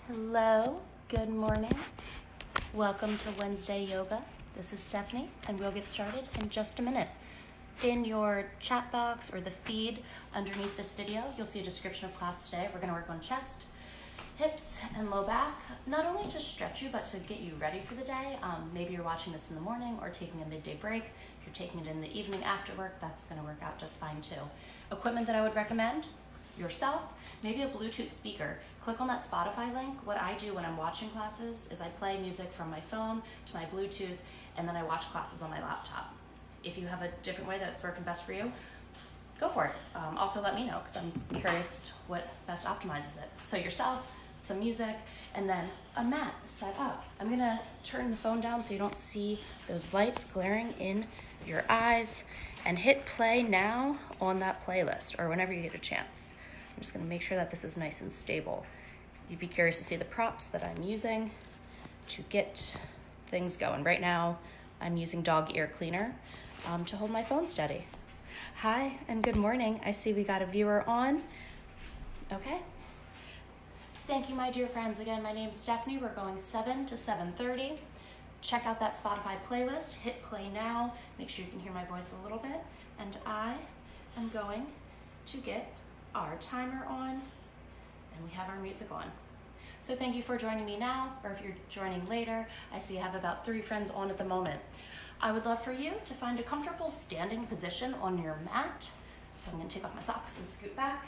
Hello, good morning. Welcome to Wednesday Yoga. This is Stephanie, and we'll get started in just a minute. In your chat box or the feed underneath this video, you'll see a description of class today. We're going to work on chest, hips, and low back, not only to stretch you, but to get you ready for the day. Maybe you're watching this in the morning or taking a midday break. If you're taking it in the evening after work, that's going to work out just fine too. Equipment that I would recommend, yourself, maybe a Bluetooth speaker. Click on that Spotify link. What I do when I'm watching classes is I play music from my phone to my Bluetooth, and then I watch classes on my laptop. If you have a different way that's working best for you, go for it. Also let me know, because I'm curious what best optimizes it. So yourself, some music, and then a mat set up. I'm gonna turn the phone down so you don't see those lights glaring in your eyes, and hit play now on that playlist or whenever you get a chance. I'm just gonna make sure that this is nice and stable. You'd be curious to see the props that I'm using to get things going. Right now, I'm using dog ear cleaner to hold my phone steady. Hi, and good morning. I see we got a viewer on. Okay. Thank you, my dear friends. Again, my name's Stephanie. We're going 7 to 7:30. Check out that Spotify playlist. Hit play now. Make sure you can hear my voice a little bit. And I am going to get our timer on, and we have our music on. So thank you for joining me now, or if you're joining later, I see I have about 3 friends on at the moment. I would love for you to find a comfortable standing position on your mat. So I'm going to take off my socks and scoot back.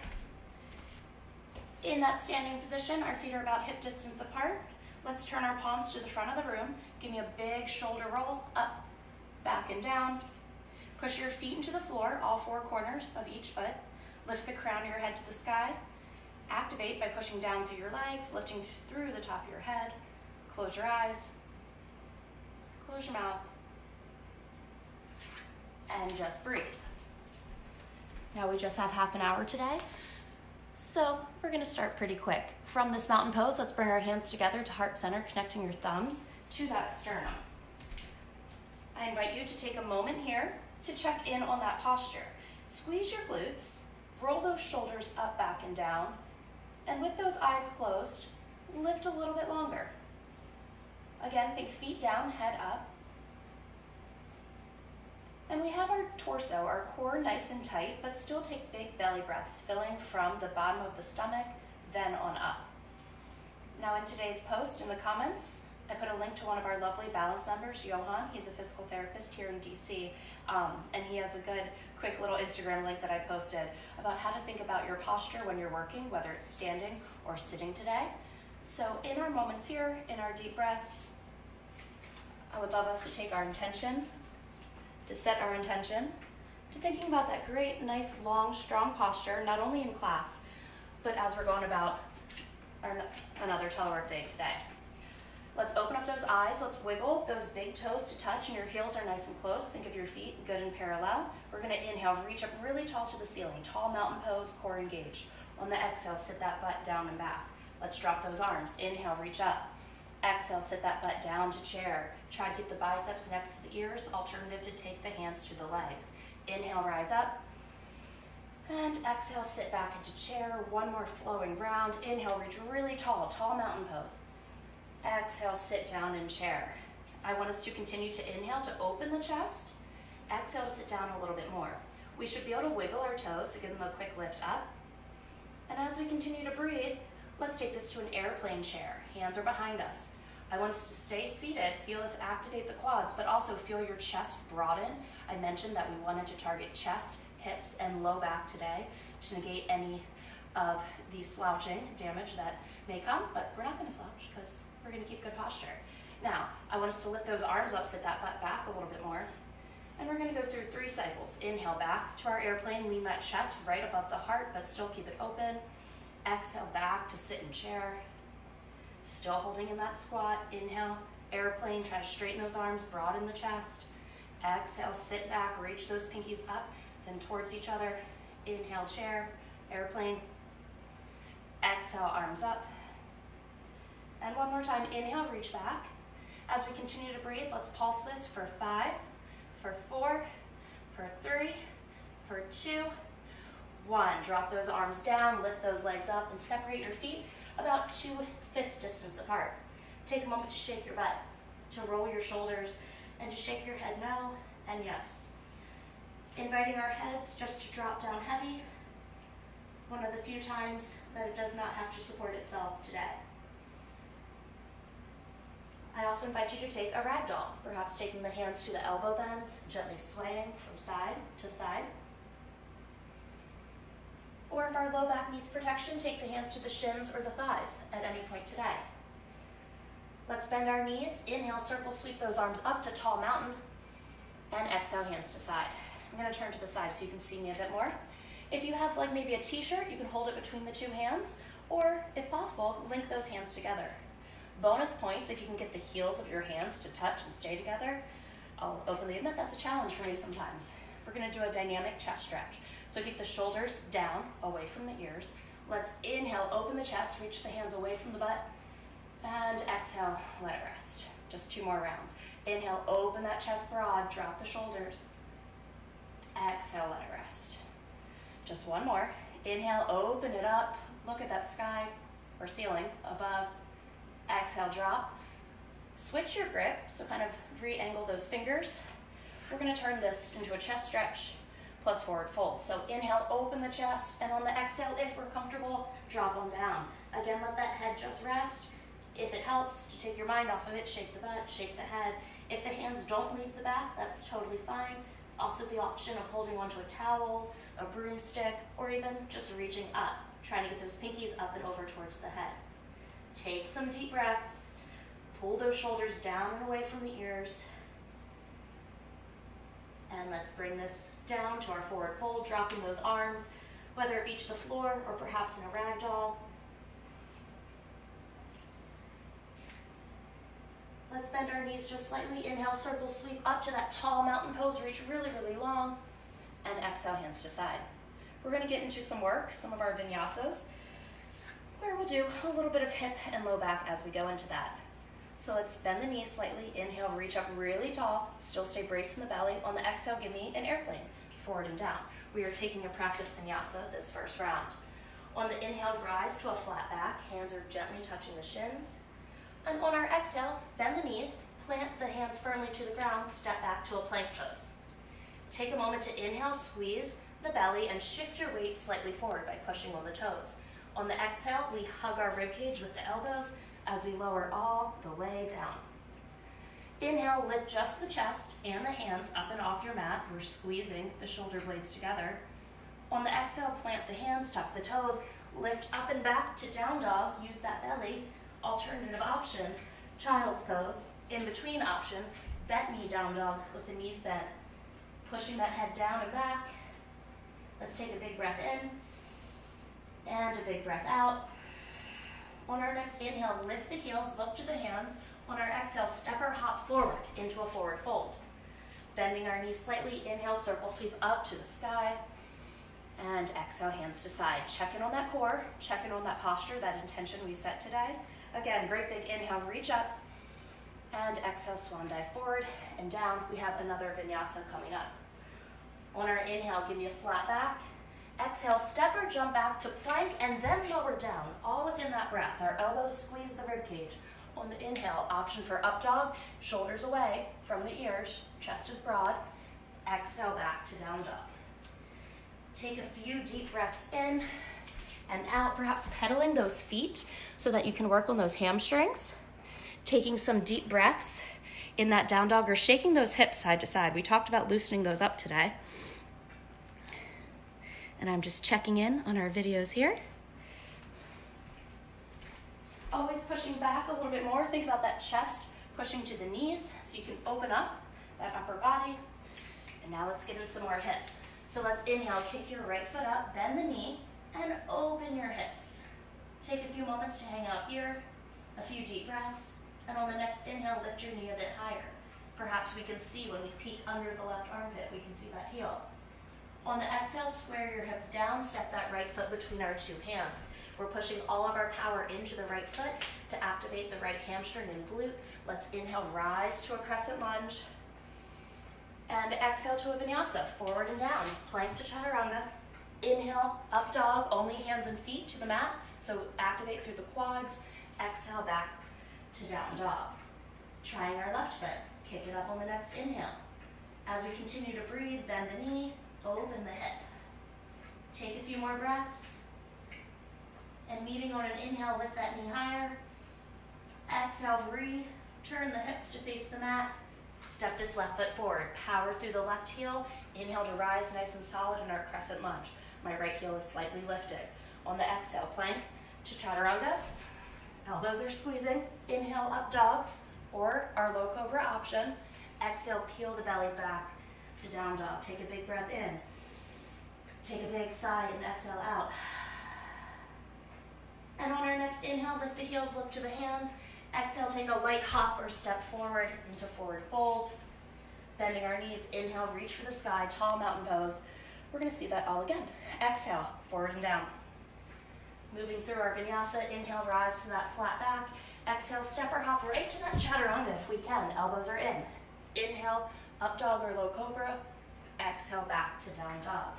In that standing position, our feet are about hip distance apart. Let's turn our palms to the front of the room. Give me a big shoulder roll, up, back, and down. Push your feet into the floor, all 4 corners of each foot. Lift the crown of your head to the sky. Activate by pushing down through your legs, lifting through the top of your head. Close your eyes. Close your mouth. And just breathe. Now we just have half an hour today, so we're going to start pretty quick. From this mountain pose, let's bring our hands together to heart center, connecting your thumbs to that sternum. I invite you to take a moment here to check in on that posture. Squeeze your glutes. Roll those shoulders up, back, and down. And with those eyes closed, lift a little bit longer. Again, think feet down, head up. And we have our torso, our core nice and tight, but still take big belly breaths, filling from the bottom of the stomach, then on up. Now in today's post in the comments, I put a link to one of our lovely balance members, Johan. He's a physical therapist here in DC, and he has a good, quick little Instagram link that I posted about how to think about your posture when you're working, whether it's standing or sitting today. So in our moments here, in our deep breaths, I would love us to take our intention, to set our intention, to thinking about that great, nice, long, strong posture, not only in class, but as we're going about another telework day today. Let's open up those eyes. Let's wiggle those big toes to touch, and your heels are nice and close. Think of your feet good and parallel. We're going to inhale, reach up really tall to the ceiling. Tall mountain pose, core engaged. On the exhale, sit that butt down and back. Let's drop those arms. Inhale, reach up. Exhale, sit that butt down to chair. Try to keep the biceps next to the ears. Alternative to take the hands to the legs. Inhale, rise up. And exhale, sit back into chair. One more flowing round. Inhale, reach really tall, tall mountain pose. Exhale, sit down in chair. I want us to continue to inhale to open the chest. Exhale to sit down a little bit more. We should be able to wiggle our toes to give them a quick lift up. And as we continue to breathe, let's take this to an airplane chair. Hands are behind us. I want us to stay seated. Feel us activate the quads, but also feel your chest broaden. I mentioned that we wanted to target chest, hips, and low back today to negate any of the slouching damage that may come, but we're not going to slouch because we're going to keep good posture. Now, I want us to lift those arms up, sit that butt back a little bit more, and we're going to go through 3 cycles. Inhale back to our airplane, lean that chest right above the heart, but still keep it open. Exhale back to sit in chair, still holding in that squat. Inhale, airplane, try to straighten those arms, broaden the chest. Exhale, sit back, reach those pinkies up, then towards each other. Inhale, chair, airplane. Exhale, arms up. And one more time, inhale, reach back. As we continue to breathe, let's pulse this for 5, for 4, for 3, for 2, 1. Drop those arms down, lift those legs up, and separate your feet about 2 fist distance apart. Take a moment to shake your butt, to roll your shoulders, and to shake your head no and yes. Inviting our heads just to drop down heavy, one of the few times that it does not have to support itself today. I also invite you to take a ragdoll, perhaps taking the hands to the elbow bends, gently swaying from side to side. Or if our low back needs protection, take the hands to the shins or the thighs at any point today. Let's bend our knees. Inhale, circle sweep those arms up to tall mountain. And exhale, hands to side. I'm going to turn to the side so you can see me a bit more. If you have like maybe a t-shirt, you can hold it between the 2 hands, or if possible, link those hands together. Bonus points if you can get the heels of your hands to touch and stay together. I'll openly admit that's a challenge for me sometimes. We're going to do a dynamic chest stretch. So keep the shoulders down, away from the ears. Let's inhale, open the chest, reach the hands away from the butt, and exhale, let it rest. Just 2 more rounds. Inhale, open that chest broad, drop the shoulders. Exhale, let it rest. Just 1 more. Inhale, open it up. Look at that sky or ceiling above. Exhale, drop. Switch your grip, so kind of re-angle those fingers. We're going to turn this into a chest stretch plus forward fold. So inhale, open the chest, and on the exhale, if we're comfortable, drop on down. Again, let that head just rest. If it helps to take your mind off of it, shake the butt, shake the head. If the hands don't leave the back, that's totally fine. Also the option of holding onto a towel, a broomstick, or even just reaching up, trying to get those pinkies up and over towards the head. Take some deep breaths. Pull those shoulders down and away from the ears. And let's bring this down to our forward fold, dropping those arms, whether it be to the floor or perhaps in a ragdoll. Let's bend our knees just slightly. Inhale, circle sweep up to that tall mountain pose. Reach really, really long. And exhale, hands to side. We're going to get into some work, some of our vinyasas, where we'll do a little bit of hip and low back as we go into that. So let's bend the knees slightly. Inhale, reach up really tall. Still stay braced in the belly. On the exhale, give me an airplane, forward and down. We are taking a practice vinyasa this first round. On the inhale, rise to a flat back. Hands are gently touching the shins. And on our exhale, bend the knees, plant the hands firmly to the ground, step back to a plank pose. Take a moment to inhale, squeeze the belly, and shift your weight slightly forward by pushing on the toes. On the exhale, we hug our ribcage with the elbows as we lower all the way down. Inhale, lift just the chest and the hands up and off your mat. We're squeezing the shoulder blades together. On the exhale, plant the hands, tuck the toes, lift up and back to down dog, use that belly. Alternative option, child's pose. In between option, bent knee down dog with the knees bent. Pushing that head down and back. Let's take a big breath in and a big breath out. On our next inhale, lift the heels, look to the hands. On our exhale, step or hop forward into a forward fold. Bending our knees slightly, inhale, circle sweep up to the sky. And exhale, hands to side. Check in on that core, check in on that posture, that intention we set today. Again, great big inhale, reach up. And exhale, swan dive forward and down. We have another vinyasa coming up. On our inhale, give me a flat back. Exhale, step or jump back to plank and then lower down, all within that breath. Our elbows squeeze the ribcage. On the inhale, option for up dog, shoulders away from the ears, chest is broad. Exhale, back to down dog. Take a few deep breaths in and out, perhaps pedaling those feet so that you can work on those hamstrings. Taking some deep breaths in that down dog or shaking those hips side to side. We talked about loosening those up today. And I'm just checking in on our videos here. Always pushing back a little bit more. Think about that chest pushing to the knees so you can open up that upper body. And now let's get in some more hip. So let's inhale, kick your right foot up, bend the knee, and open your hips. Take a few moments to hang out here, a few deep breaths, and on the next inhale, lift your knee a bit higher. Perhaps we can see when we peek under the left armpit, we can see that heel. On the exhale, square your hips down, step that right foot between our 2 hands. We're pushing all of our power into the right foot to activate the right hamstring and glute. Let's inhale, rise to a crescent lunge. And exhale to a vinyasa, forward and down, plank to chaturanga. Inhale, up dog, only hands and feet to the mat. So activate through the quads, exhale back to down dog. Trying our left foot, kick it up on the next inhale. As we continue to breathe, bend the knee, open the hip. Take a few more breaths. And meeting on an inhale, lift that knee higher. Exhale, turn the hips to face the mat. Step this left foot forward, power through the left heel. Inhale to rise nice and solid in our crescent lunge. My right heel is slightly lifted. On the exhale, plank to chaturanga. Elbows are squeezing. Inhale, up dog, or our low cobra option. Exhale, peel the belly back to down dog. Take a big breath in. Take a big sigh and exhale out. And on our next inhale, lift the heels, look to the hands. Exhale, take a light hop or step forward into forward fold. Bending our knees, inhale, reach for the sky, tall mountain pose. We're gonna see that all again. Exhale, forward and down. Moving through our vinyasa, inhale, rise to that flat back. Exhale, step or hop right to that chaturanga if we can. Elbows are in. Inhale, up dog or low cobra. Exhale, back to down dog.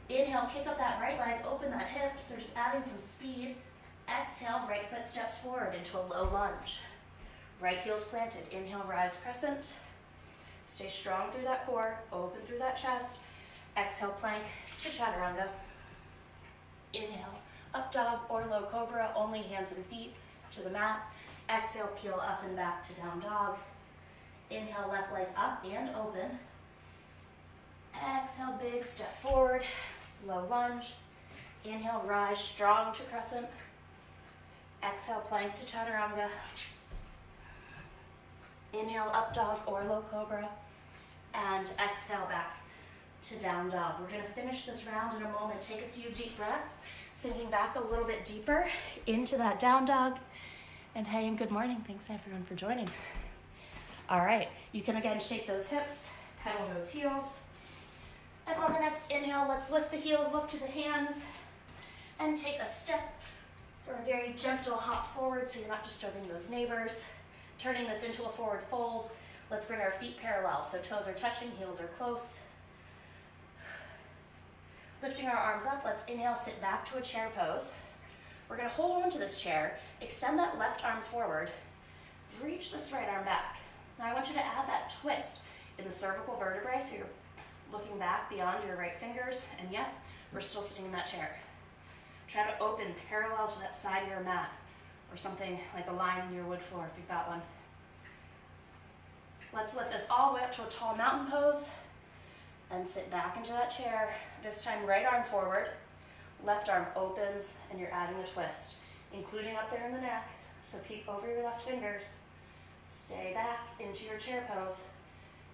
Inhale, kick up that right leg, open that hip, so just adding some speed. Exhale, right foot steps forward into a low lunge. Right heel's planted. Inhale, rise crescent. Stay strong through that core, open through that chest. Exhale, plank to chaturanga. Inhale, up dog or low cobra, only hands and feet to the mat. Exhale, peel up and back to down dog. Inhale, left leg up and open. Exhale, big step forward, low lunge. Inhale, rise strong to crescent. Exhale, plank to chaturanga. Inhale, up dog or low cobra. And exhale back to down dog. We're gonna finish this round in a moment. Take a few deep breaths, sinking back a little bit deeper into that down dog. And hey, and good morning. Thanks everyone for joining. All right, you can again shake those hips, pedal those heels. And on the next inhale, let's lift the heels, look to the hands, and take a step for a very gentle hop forward so you're not disturbing those neighbors. Turning this into a forward fold. Let's bring our feet parallel, so toes are touching, heels are close. Lifting our arms up, let's inhale, sit back to a chair pose. We're gonna hold on to this chair, extend that left arm forward, reach this right arm back. Now I want you to add that twist in the cervical vertebrae, so you're looking back beyond your right fingers, and yet we're still sitting in that chair. Try to open parallel to that side of your mat, or something like a line in your wood floor if you've got one. Let's lift this all the way up to a tall mountain pose, and sit back into that chair. This time, right arm forward, left arm opens, and you're adding a twist, including up there in the neck, so peek over your left fingers. Stay back into your chair pose.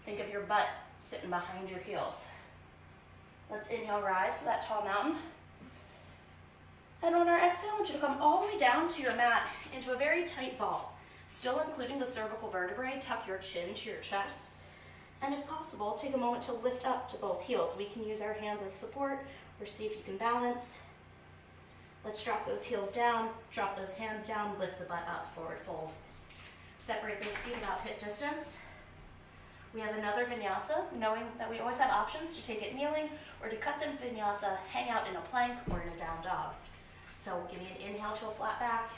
Think of your butt sitting behind your heels. Let's inhale, rise to that tall mountain. And on our exhale, I want you to come all the way down to your mat into a very tight ball. Still including the cervical vertebrae, tuck your chin to your chest. And if possible, take a moment to lift up to both heels. We can use our hands as support or see if you can balance. Let's drop those heels down, drop those hands down, lift the butt up, forward fold. Separate those feet about hip distance. We have another vinyasa, knowing that we always have options to take it kneeling or to cut them vinyasa, hang out in a plank or in a down dog. So give me an inhale to a flat back.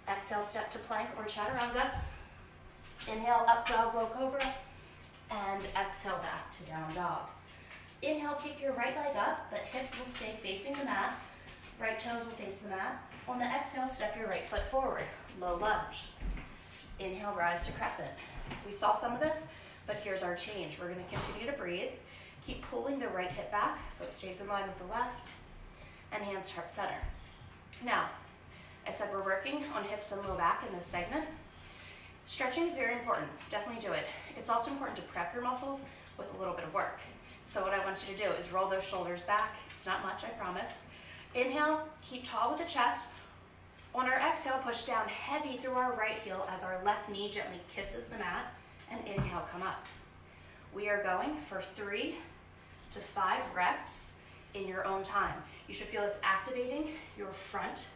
Exhale, step to plank or chaturanga. Inhale, up dog, low cobra. And exhale, back to down dog. Inhale, kick your right leg up, but hips will stay facing the mat. Right toes will face the mat. On the exhale, step your right foot forward, low lunge. Inhale, rise to crescent. We saw some of this, but here's our change. We're gonna continue to breathe. Keep pulling the right hip back so it stays in line with the left, and hands to heart center. Now, I said we're working on hips and low back in this segment. Stretching is very important, definitely do it. It's also important to prep your muscles with a little bit of work. So what I want you to do is roll those shoulders back. It's not much, I promise. Inhale, keep tall with the chest. On our exhale, push down heavy through our right heel as our left knee gently kisses the mat, and inhale, come up. We are going for 3 to 5 reps in your own time. You should feel this activating your front,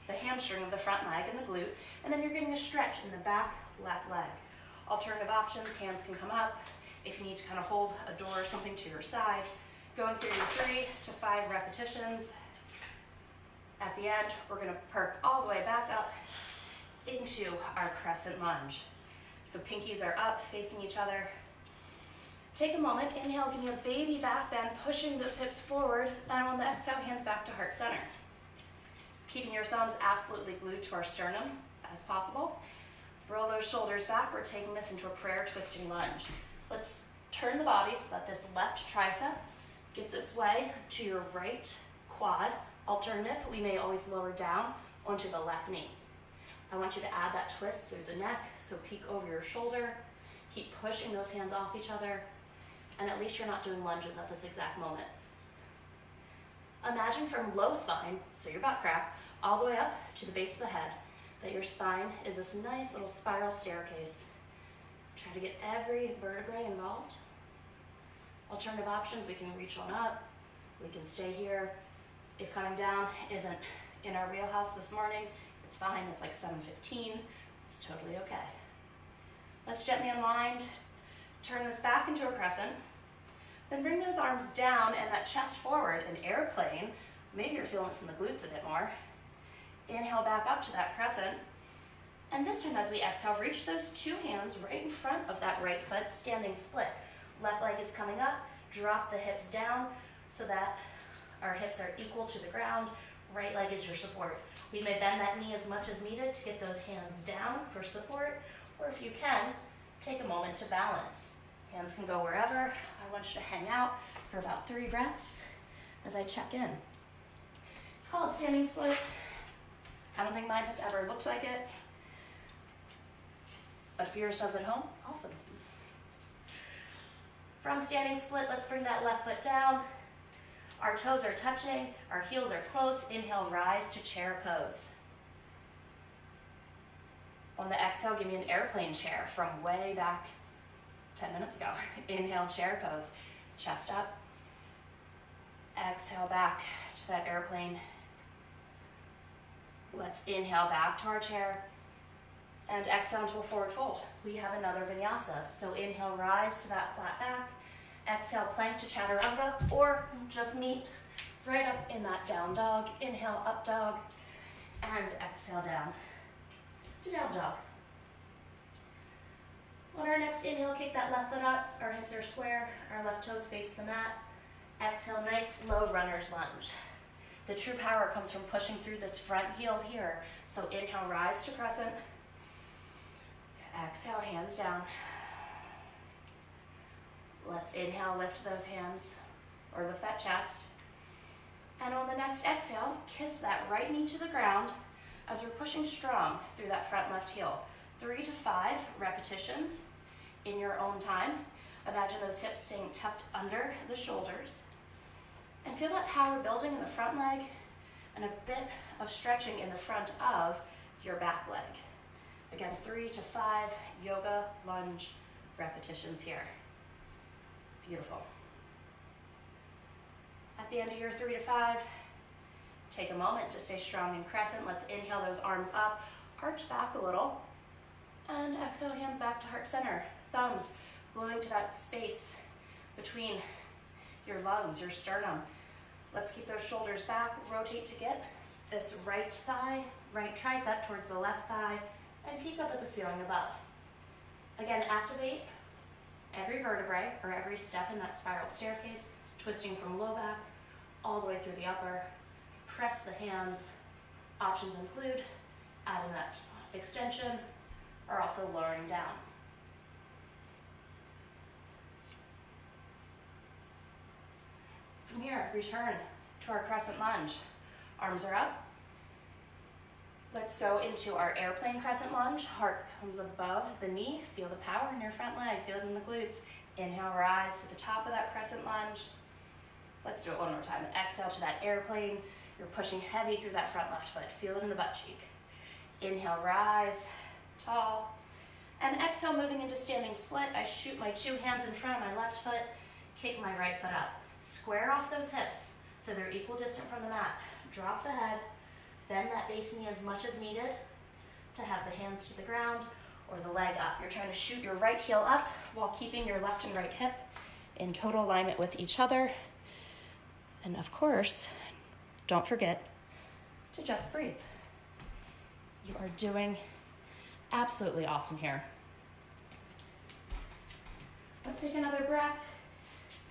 the hamstring of the front leg and the glute, and then you're getting a stretch in the back left leg. Alternative options, hands can come up. If you need to kind of hold a door or something to your side, going through your 3 to 5 repetitions. At the end, we're gonna perk all the way back up into our crescent lunge. So pinkies are up, facing each other. Take a moment, inhale, give me a baby back bend, pushing those hips forward, and on the exhale, hands back to heart center. Keeping your thumbs absolutely glued to our sternum as possible. Roll those shoulders back. We're taking this into a prayer twisting lunge. Let's turn the body so that this left tricep gets its way to your right quad. Alternative, we may always lower down onto the left knee. I want you to add that twist through the neck, so peek over your shoulder. Keep pushing those hands off each other, and at least you're not doing lunges at this exact moment. Imagine from low spine, so your butt crack, all the way up to the base of the head, that your spine is this nice little spiral staircase. Try to get every vertebrae involved. Alternative options, we can reach on up, we can stay here. If coming down isn't in our wheelhouse this morning, it's fine, it's like 7:15, it's totally okay. Let's gently unwind, turn this back into a crescent, then bring those arms down and that chest forward, an airplane. Maybe you're feeling this in the glutes a bit more. Inhale back up to that crescent. And this time as we exhale, reach those two hands right in front of that right foot, standing split. Left leg is coming up, drop the hips down so that our hips are equal to the ground. Right leg is your support. We may bend that knee as much as needed to get those hands down for support, or if you can, take a moment to balance. Hands can go wherever. I want you to hang out for about 3 breaths as I check in. It's called standing split. I don't think mine has ever looked like it, but if yours does at home, awesome. From standing split, let's bring that left foot down. Our toes are touching, our heels are close. Inhale, rise to chair pose. On the exhale, give me an airplane chair from way back 10 minutes ago. Inhale, chair pose, chest up. Exhale back to that airplane. Let's inhale back to our chair and exhale into a forward fold. We have another vinyasa. So inhale, rise to that flat back. Exhale, plank to chaturanga, or just meet right up in that down dog. Inhale, up dog, and exhale down to down dog. On our next inhale, kick that left foot up. Our hips are square, our left toes face the mat. Exhale, nice low runner's lunge. The true power comes from pushing through this front heel here. So inhale, rise to crescent. Exhale, hands down. Let's inhale, lift those hands, or lift that chest. And on the next exhale, kiss that right knee to the ground as we're pushing strong through that front left heel. 3 to 5 repetitions in your own time. Imagine those hips staying tucked under the shoulders. And feel that power building in the front leg and a bit of stretching in the front of your back leg. Again, 3 to 5 yoga lunge repetitions here. Beautiful. At the end of your 3 to 5, take a moment to stay strong in crescent. Let's inhale those arms up, arch back a little, and exhale, hands back to heart center. Thumbs gluing to that space between your lungs, your sternum. Let's keep those shoulders back, rotate to get this right thigh, right tricep towards the left thigh, and peek up at the ceiling above. Again, activate every vertebrae or every step in that spiral staircase, twisting from low back all the way through the upper. Press the hands. Options include adding that extension or also lowering down. From here, return to our crescent lunge. Arms are up. Let's go into our airplane crescent lunge. Heart comes above the knee. Feel the power in your front leg. Feel it in the glutes. Inhale, rise to the top of that crescent lunge. Let's do it one more time. Exhale to that airplane. You're pushing heavy through that front left foot. Feel it in the butt cheek. Inhale, rise, tall. And exhale, moving into standing split. I shoot my 2 hands in front of my left foot, kick my right foot up. Square off those hips so they're equal distant from the mat. Drop the head, bend that base knee as much as needed to have the hands to the ground or the leg up. You're trying to shoot your right heel up while keeping your left and right hip in total alignment with each other. And of course, don't forget to just breathe. You are doing absolutely awesome here. Let's take another breath,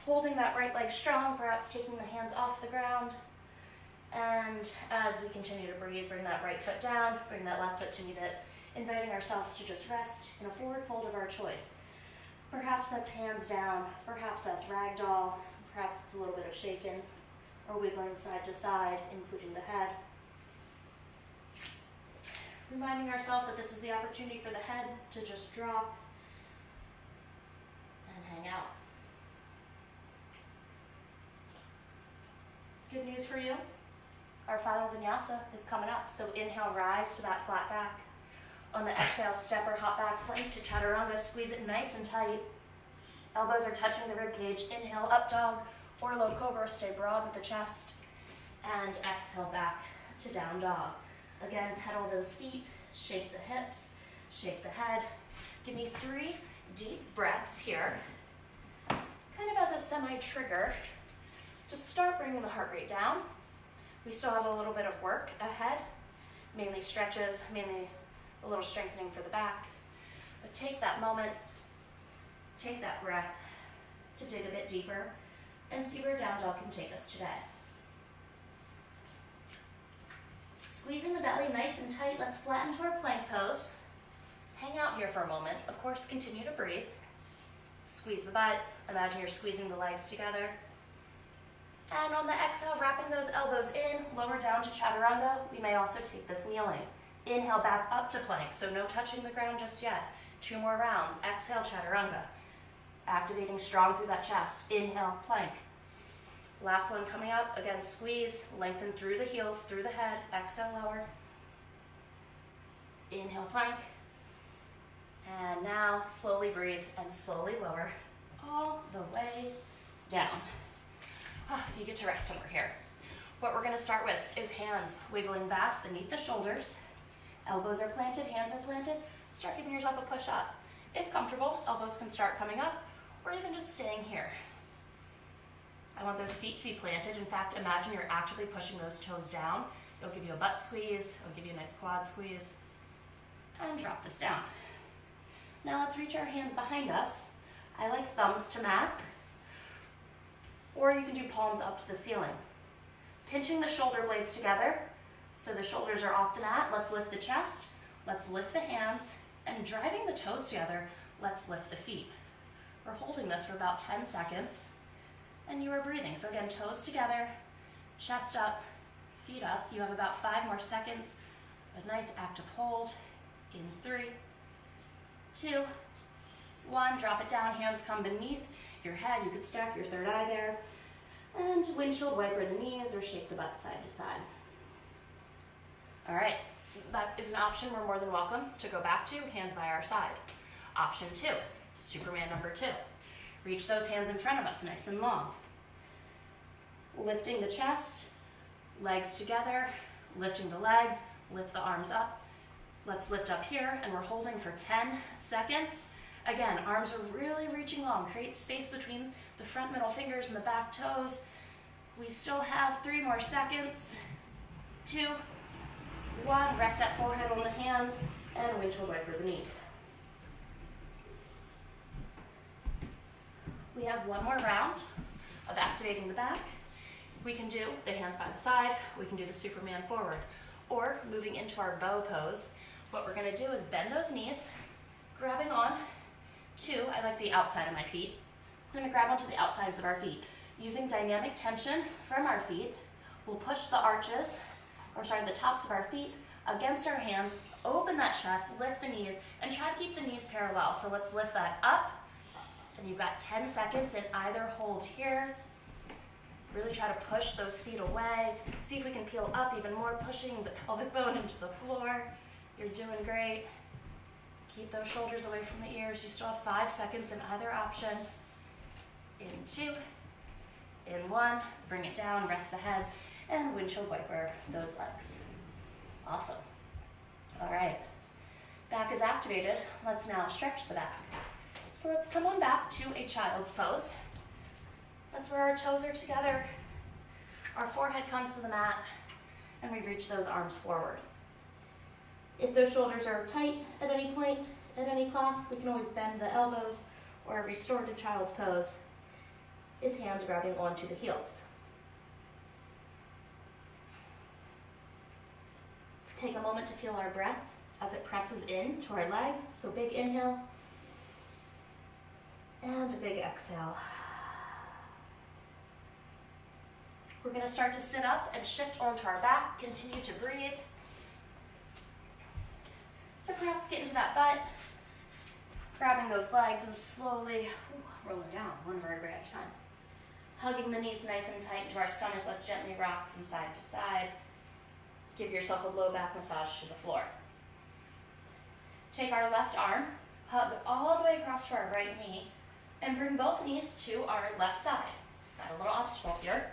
holding that right leg strong, perhaps taking the hands off the ground. And as we continue to breathe, bring that right foot down, bring that left foot to meet it, inviting ourselves to just rest in a forward fold of our choice. Perhaps that's hands down, perhaps that's ragdoll, perhaps it's a little bit of shaken or wiggling side to side, including the head. Reminding ourselves that this is the opportunity for the head to just drop and hang out. Good news for you. Our final vinyasa is coming up, so inhale, rise to that flat back. On the exhale, step or hop back plank to chaturanga, squeeze it nice and tight. Elbows are touching the rib cage. Inhale, up dog or low cobra, stay broad with the chest. And exhale back to down dog. Again, pedal those feet, shake the hips, shake the head. Give me 3 deep breaths here, kind of as a semi-trigger to start bringing the heart rate down. We still have a little bit of work ahead, mainly stretches, mainly a little strengthening for the back. But take that moment, take that breath to dig a bit deeper and see where down dog can take us today. Squeezing the belly nice and tight, let's flatten to our plank pose. Hang out here for a moment. Of course, continue to breathe. Squeeze the butt. Imagine you're squeezing the legs together. And on the exhale, wrapping those elbows in, lower down to chaturanga. We may also take this kneeling. Inhale back up to plank, so no touching the ground just yet. 2 more rounds. Exhale, chaturanga. Activating strong through that chest. Inhale, plank. Last one coming up. Again, squeeze, lengthen through the heels, through the head. Exhale, lower. Inhale, plank. And now slowly breathe and slowly lower all the way down. You get to rest over here. What we're going to start with is hands wiggling back beneath the shoulders. Elbows are planted, hands are planted. Start giving yourself a push up. If comfortable, elbows can start coming up or even just staying here. I want those feet to be planted. In fact, imagine you're actively pushing those toes down. It'll give you a butt squeeze. It'll give you a nice quad squeeze. And drop this down. Now let's reach our hands behind us. I like thumbs to mat. Or you can do palms up to the ceiling. Pinching the shoulder blades together so the shoulders are off the mat. Let's lift the chest. Let's lift the hands. And driving the toes together, let's lift the feet. We're holding this for about 10 seconds. And you are breathing. So again, toes together, chest up, feet up. You have about 5 more seconds. A nice active hold in 3, 2, 1. Drop it down. Hands come beneath your head. You could stack your third eye there. And windshield wiper the knees or shake the butt side to side. All right, that is an option we're more than welcome to go back to, hands by our side. Option 2, Superman number 2. Reach those hands in front of us, nice and long. Lifting the chest, legs together, lifting the legs, lift the arms up. Let's lift up here, and we're holding for 10 seconds. Again, arms are really reaching long. Create space between the front middle fingers and the back toes. We still have 3 more seconds. 2, 1. Rest that forehead on the hands, and windshield wiper the knees. We have 1 more round of activating the back. We can do the hands by the side. We can do the Superman forward. Or moving into our bow pose, what we're going to do is bend those knees, grabbing on to, I like the outside of my feet. We're going to grab onto the outsides of our feet. Using dynamic tension from our feet, we'll push the the tops of our feet against our hands, open that chest, lift the knees, and try to keep the knees parallel. So let's lift that up. And you've got 10 seconds in either hold here. Really try to push those feet away. See if we can peel up even more, pushing the pelvic bone into the floor. You're doing great. Keep those shoulders away from the ears. You still have 5 seconds in either option. In 2, in 1, bring it down, rest the head, and windshield wiper those legs. Awesome. All right, back is activated. Let's now stretch the back. So let's come on back to a child's pose. That's where our toes are together. Our forehead comes to the mat. and we reach those arms forward. If those shoulders are tight at any point, at any class, we can always bend the elbows, or a restorative child's pose is hands grabbing onto the heels. Take a moment to feel our breath as it presses in to our legs. So big inhale and a big exhale. We're going to start to sit up and shift onto our back. Continue to breathe. So perhaps get into that butt, grabbing those legs and slowly rolling down one vertebrae at a time. Hugging the knees nice and tight into our stomach. Let's gently rock from side to side. Give yourself a low back massage to the floor. Take our left arm, hug all the way across to our right knee, and bring both knees to our left side. Got a little obstacle here.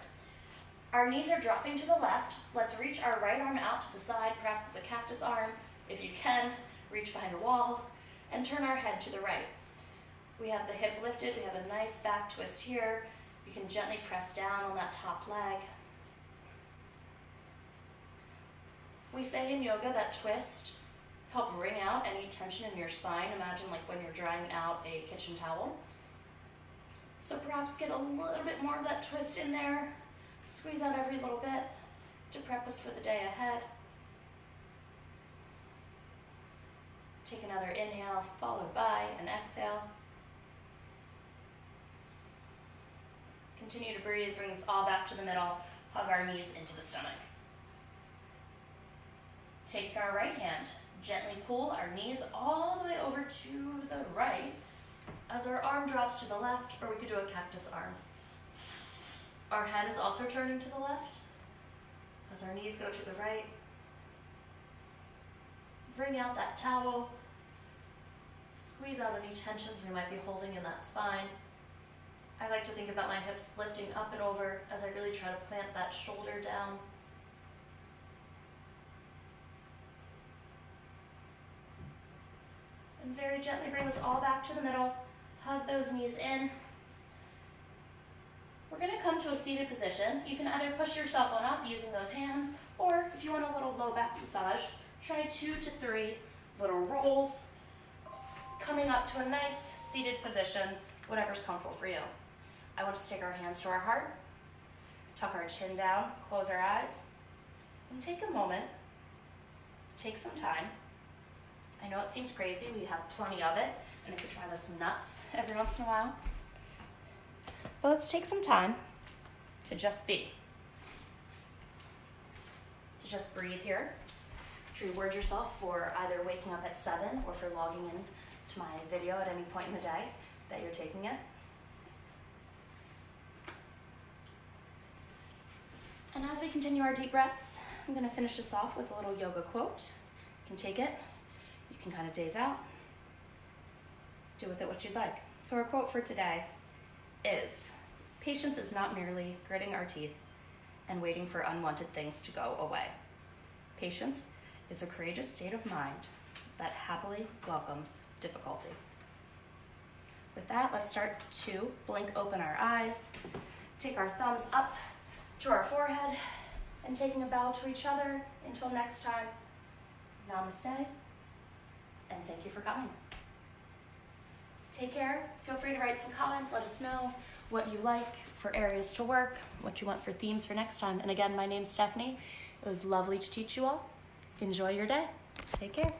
Our knees are dropping to the left. Let's reach our right arm out to the side, perhaps it's a cactus arm. If you can, reach behind a wall and turn our head to the right. We have the hip lifted. We have a nice back twist here. You can gently press down on that top leg. We say in yoga that twist help wring out any tension in your spine. Imagine like when you're drying out a kitchen towel. So perhaps get a little bit more of that twist in there. Squeeze out every little bit to prep us for the day ahead. Take another inhale, followed by an exhale. Continue to breathe, bring this all back to the middle. Hug our knees into the stomach. Take our right hand, gently pull our knees all the way over to the right as our arm drops to the left, or we could do a cactus arm. Our head is also turning to the left as our knees go to the right. Bring out that towel. Squeeze out any tensions we might be holding in that spine. I like to think about my hips lifting up and over as I really try to plant that shoulder down. And very gently bring this all back to the middle. Hug those knees in. We're going to come to a seated position. You can either push yourself on up using those hands, or if you want a little low back massage, try 2 to 3 little rolls, coming up to a nice seated position, whatever's comfortable for you. I want us to take our hands to our heart, tuck our chin down, close our eyes, and take a moment, take some time. I know it seems crazy, we have plenty of it, and I could try this nuts every once in a while. But let's take some time to just be. To just breathe here. To reward yourself for either waking up at 7 or for logging in to my video at any point in the day that you're taking it. And as we continue our deep breaths, I'm going to finish this off with a little yoga quote. You can take it, you can kind of daze out, do with it what you'd like. So our quote for today is, patience is not merely gritting our teeth and waiting for unwanted things to go away. Patience is a courageous state of mind that happily welcomes difficulty. With that, let's start to blink open our eyes, take our thumbs up to our forehead, and taking a bow to each other. Until next time, namaste, and thank you for coming. Take care. Feel free to write some comments. Let us know what you like for areas to work, what you want for themes for next time. And again, my name's Stephanie. It was lovely to teach you all. Enjoy your day. Take care.